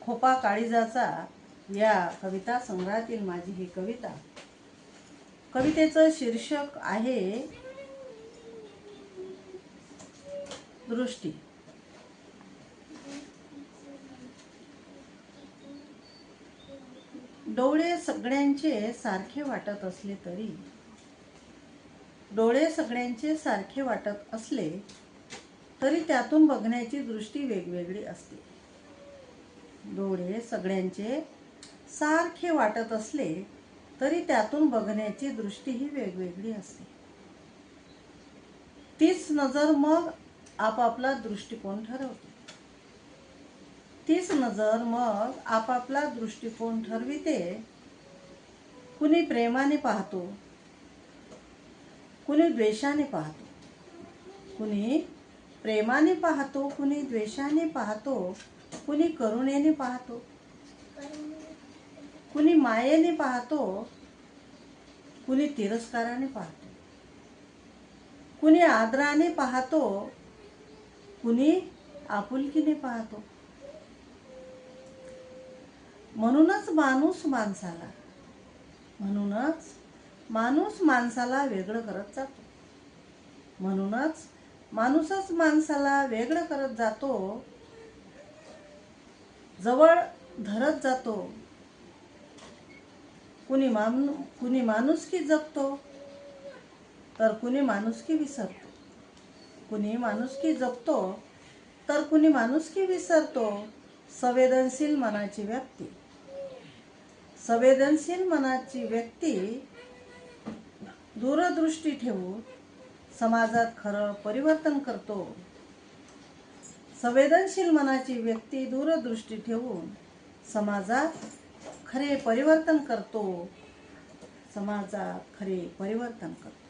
खोपा काळीजाचा या कविता संग्रहातील माझी ही कविता. कवितेचं शीर्षक आहे दृष्टी. डोळे सगळ्यांचे सारखे वाटत असले तरी, डोळे सगळ्यांचे सारखे वाटत असले तरी त्यातून बघण्याची दृष्टी वेगवेगळी असते. डोळे सगळ्यांचे सारखे वाटत असले तरी त्यातून बघण्याची दृष्टी ही वेगवेगळी असते. तीच नजर मग आपापला दृष्टिकोन ठरवते. तीच नजर मग आपापला दृष्टिकोन ठरविते. कुणी प्रेमाने पाहतो, कुणी द्वेषाने पाहतो. कुणी प्रेमाने पाहतो, कुणी द्वेषाने पाहतो. कुणी करुणेने पाहतो, कुणी मायेने पाहतो. कुणी तिरस्काराने पाहतो, कुणी आदराने पाहतो. कुणी आपुलकीने पाहतो. म्हणूनच माणूस माणसाला वेगळं करत जातो. म्हणूनच माणूसच माणसाला वेगळं करत जातो, जवळ धरत जातो. कुणी माणुसकी जपतो तर कुणी माणुसकी विसरतो. कुणी माणुसकी जपतो तर कुणी माणुसकी विसरतो. संवेदनशील मनाची व्यक्ती, संवेदनशील मनाची व्यक्ती दूरदृष्टी ठेवून समाजात खरं परिवर्तन करतो. संवेदनशील मनाची व्यक्ती दूरदृष्टी ठेवून समाजात खरे परिवर्तन करतो. समाजात खरे परिवर्तन करतो.